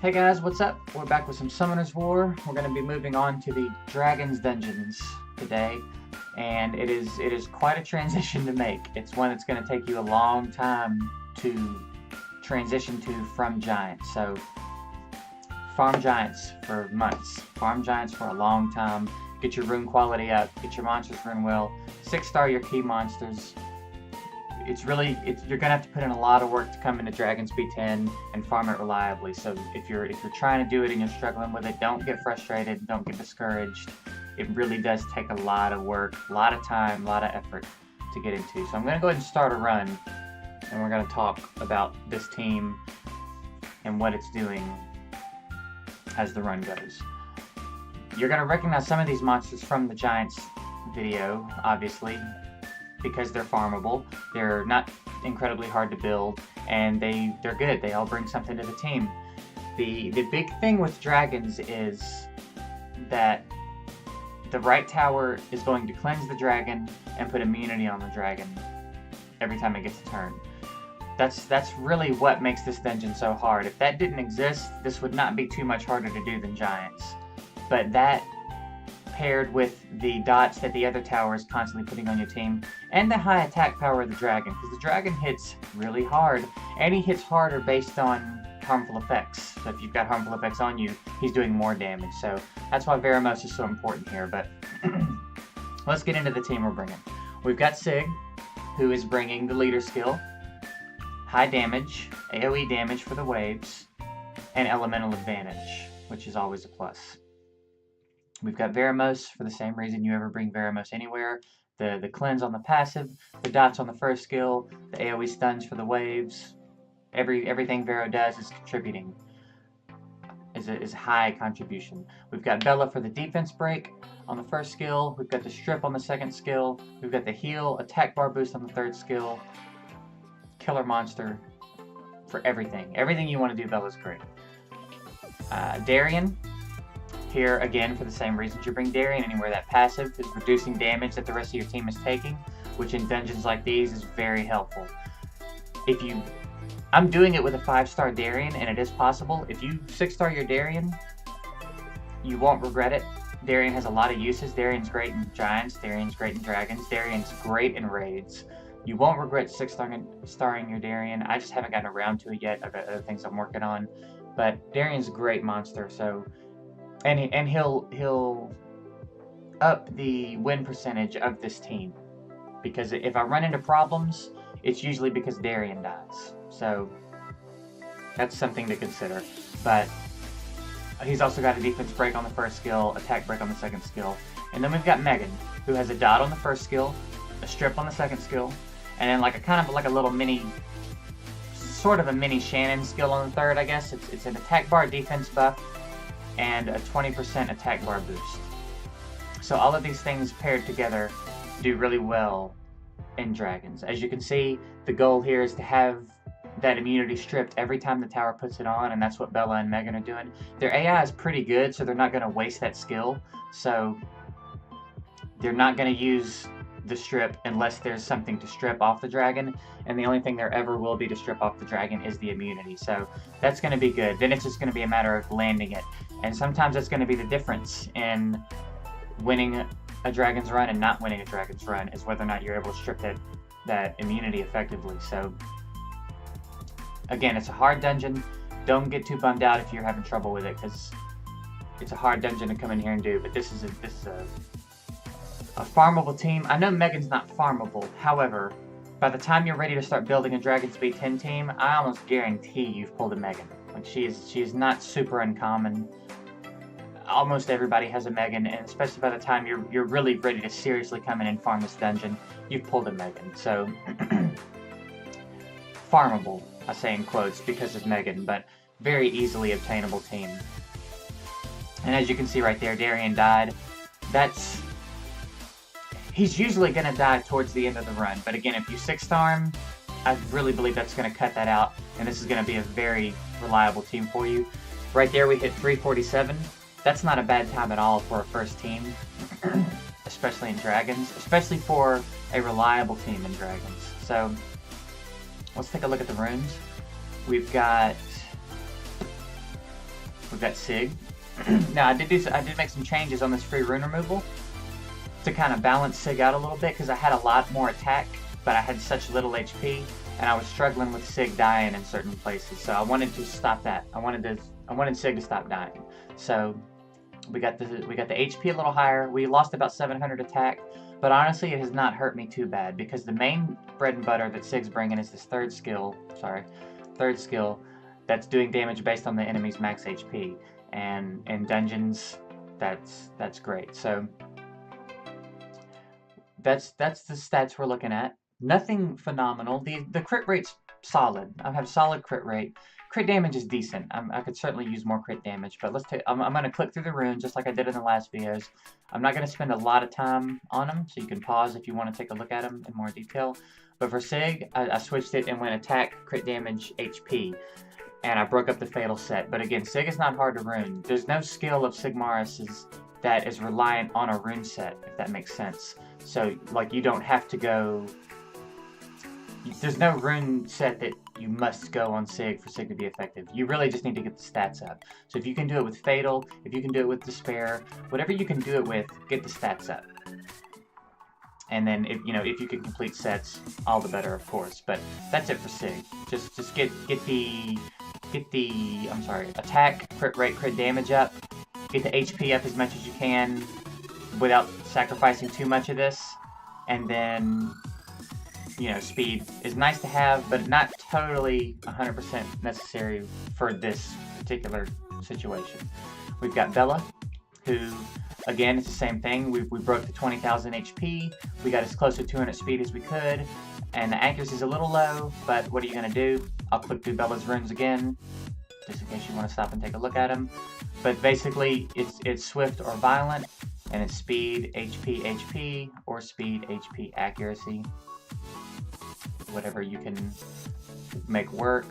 Hey guys, what's up? We're back with some Summoner's War. We're going to be moving on to the Dragon's Dungeons today, and it is quite a transition to make. It's one that's going to take you a long time to transition to from Giants. So, farm Giants for months, farm Giants for a long time, get your rune quality up, get your monsters rune well, 6-star your key monsters. You're gonna have to put in a lot of work to come into Dragon's B10 and farm it reliably. So if you're trying to do it and you're struggling with it, don't get frustrated, don't get discouraged. It really does take a lot of work, a lot of time, a lot of effort to get into. So I'm gonna go ahead and start a run, and we're gonna talk about this team and what it's doing as the run goes. You're gonna recognize some of these monsters from the Giants video, obviously, because they're farmable. They're not incredibly hard to build, and they're good. They all bring something to the team. The big thing with dragons is that the right tower is going to cleanse the dragon and put immunity on the dragon every time it gets a turn. That's really what makes this dungeon so hard. If that didn't exist, this would not be too much harder to do than Giants. But that, paired with the dots that the other tower is constantly putting on your team, and the high attack power of the dragon, because the dragon hits really hard, and he hits harder based on harmful effects. So if you've got harmful effects on you, he's doing more damage. So that's why Veramos is so important here. But let's get into the team we're bringing. We've got Sig, who is bringing the leader skill, high damage, AoE damage for the waves, and elemental advantage, which is always a plus. We've got Veramos for the same reason you ever bring Veramos anywhere. The cleanse on the passive, the dots on the first skill, the AoE stuns for the waves. Everything Vero does is contributing, is high contribution. We've got Bella for the defense break on the first skill. We've got the strip on the second skill. We've got the heal, attack bar boost on the third skill. Killer monster for everything. Everything you want to do, Bella's great. Darian. Here, again, for the same reasons you bring Darian anywhere. That passive is reducing damage that the rest of your team is taking, which in dungeons like these is very helpful. I'm doing it with a 5-star Darian, and it is possible. If you 6-star your Darian, you won't regret it. Darian has a lot of uses. Darian's great in Giants, Darian's great in Dragons, Darian's great in Raids. You won't regret 6-starring your Darian. I just haven't gotten around to it yet. I've got other things I'm working on. But Darian's a great monster, so... And he'll up the win percentage of this team, because if I run into problems, it's usually because Darian dies. So that's something to consider. But he's also got a defense break on the first skill, attack break on the second skill, and then we've got Megan, who has a dot on the first skill, a strip on the second skill, and then kind of like a little mini, sort of a mini Shannon skill on the third, I guess. It's an attack bar defense buff and a 20% attack bar boost. So all of these things paired together do really well in Dragons. As you can see, the goal here is to have that immunity stripped every time the tower puts it on, and that's what Bella and Megan are doing. Their AI is pretty good, so they're not going to waste that skill. So they're not going to use the strip unless there's something to strip off the dragon, and the only thing there ever will be to strip off the dragon is the immunity. So that's going to be good. Then it's just going to be a matter of landing it, and sometimes that's going to be the difference in winning a dragon's run and not winning a dragon's run, is whether or not you're able to strip that immunity effectively. So again, it's a hard dungeon. Don't get too bummed out if you're having trouble with it, because it's a hard dungeon to come in here and do. But this is a farmable team. I know Megan's not farmable. However, by the time you're ready to start building a Dragon's B10 team, I almost guarantee you've pulled a Megan. Like, she is not super uncommon. Almost everybody has a Megan, and especially by the time you're really ready to seriously come in and farm this dungeon, you've pulled a Megan. So farmable, I say in quotes because of Megan, but very easily obtainable team. And as you can see right there, Darian died. He's usually going to die towards the end of the run, but again, if you 6-star him, I really believe that's going to cut that out, and this is going to be a very reliable team for you. Right there we hit 347. That's not a bad time at all for a first team, especially in Dragons, especially for a reliable team in Dragons. So let's take a look at the runes. We've got we've got Sig. Now I did make some changes on this free rune removal to kind of balance Sig out a little bit, because I had a lot more attack, but I had such little HP, and I was struggling with Sig dying in certain places. So I wanted to stop that. I wanted Sig to stop dying. So we got the HP a little higher. We lost about 700 attack, but honestly, it has not hurt me too bad, because the main bread and butter that Sig's bringing is this third skill that's doing damage based on the enemy's max HP, and in dungeons, that's great. So that's the stats we're looking at. Nothing phenomenal. The crit rate's solid. I have solid crit rate. Crit damage is decent. I could certainly use more crit damage, but I'm going to click through the runes just like I did in the last videos. I'm not going to spend a lot of time on them, so you can pause if you want to take a look at them in more detail. But for Sig, I switched it and went attack, crit damage, HP, and I broke up the fatal set. But again, Sig is not hard to rune. There's no skill of Sigmaris's that is reliant on a rune set, if that makes sense. So, like, you don't have to go... There's no rune set that you must go on Sig for Sig to be effective. You really just need to get the stats up. So if you can do it with Fatal, if you can do it with Despair, whatever you can do it with, get the stats up. And then, if you can complete sets, all the better, of course. But that's it for Sig. Just get the attack, crit rate, crit damage up. Get the HP up as much as you can without sacrificing too much of this. And then, speed is nice to have, but not totally 100% necessary for this particular situation. We've got Bella, who, again, it's the same thing. We broke the 20,000 HP. We got as close to 200 speed as we could, and the accuracy is a little low, but what are you going to do? I'll click through Bella's runes again, just in case you want to stop and take a look at them. But basically, it's swift or violent, and it's speed, HP, HP, or speed, HP, accuracy. Whatever you can make work.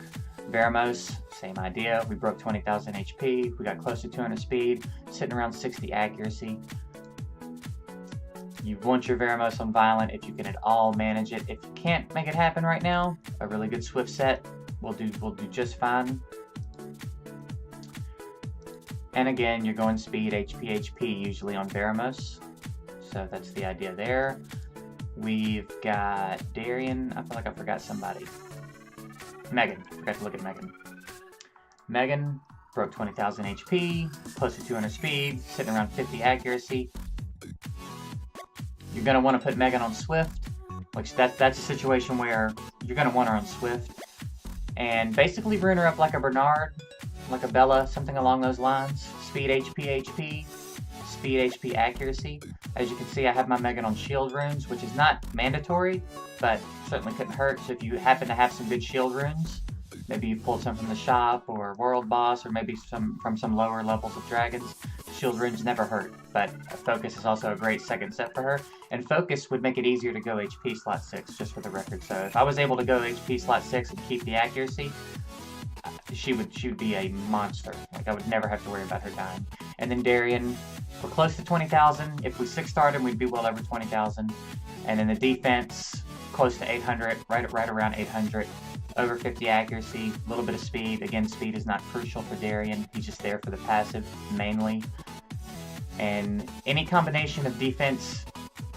Veramos, same idea. We broke 20,000 HP. We got close to 200 speed, sitting around 60 accuracy. You want your Veramos on violent if you can at all manage it. If you can't make it happen right now, a really good swift set will do just fine. And again, you're going speed, HP, HP usually on Veramos. So that's the idea there. We've got Darian. I feel like I forgot somebody. Megan. Forgot to look at Megan. Megan broke 20,000 HP, close to 200 speed, sitting around 50 accuracy. You're going to want to put Megan on Swift, which that's a situation where you're going to want her on Swift. And basically rune her up like a Bernard, like a Bella, something along those lines. Speed, HP, HP. Speed, HP, accuracy. As you can see, I have my Megan on shield runes, which is not mandatory, but certainly couldn't hurt. So if you happen to have some good shield runes, maybe you pulled some from the shop or world boss, or maybe some from some lower levels of dragons, shield runes never hurt. But focus is also a great second set for her, and focus would make it easier to go HP slot 6, just for the record. So if I was able to go HP slot 6 and keep the accuracy, she would be a monster. Like, I would never have to worry about her dying. And then Darian, we're close to 20,000. If we 6-starred him, we'd be well over 20,000. And then the defense, close to 800, right around 800. Over 50 accuracy, a little bit of speed. Again, speed is not crucial for Darian. He's just there for the passive, mainly. And any combination of defense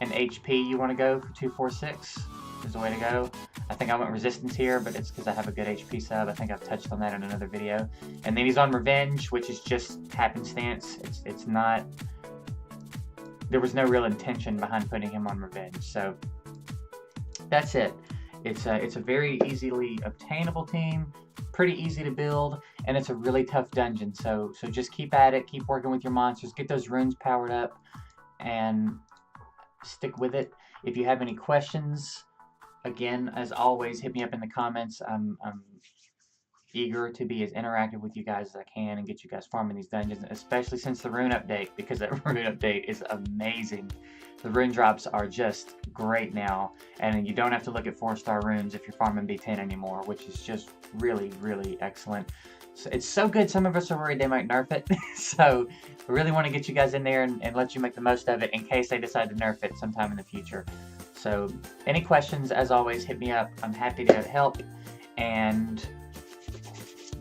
and HP you want to go for 246 is the way to go. I think I went resistance here, but it's because I have a good HP sub. I think I've touched on that in another video. And then he's on revenge, which is just happenstance. It's not... There was no real intention behind putting him on revenge. So that's it. It's a very easily obtainable team, pretty easy to build, and it's a really tough dungeon. So just keep at it, keep working with your monsters, get those runes powered up, and stick with it. If you have any questions, again, as always, hit me up in the comments. I'm eager to be as interactive with you guys as I can and get you guys farming these dungeons, especially since the rune update, because that rune update is amazing. The rune drops are just great now, and you don't have to look at 4-star runes if you're farming B10 anymore, which is just really, really excellent. So it's so good, some of us are worried they might nerf it, so we really want to get you guys in there and let you make the most of it in case they decide to nerf it sometime in the future. So any questions, as always, hit me up. I'm happy to help, and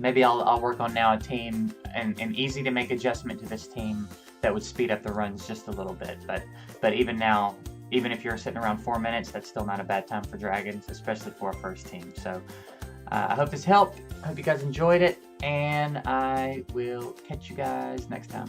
Maybe I'll work on now a team, an easy to make adjustment to this team that would speed up the runs just a little bit. But even now, even if you're sitting around 4 minutes, that's still not a bad time for Dragons, especially for a first team. So I hope this helped. I hope you guys enjoyed it, and I will catch you guys next time.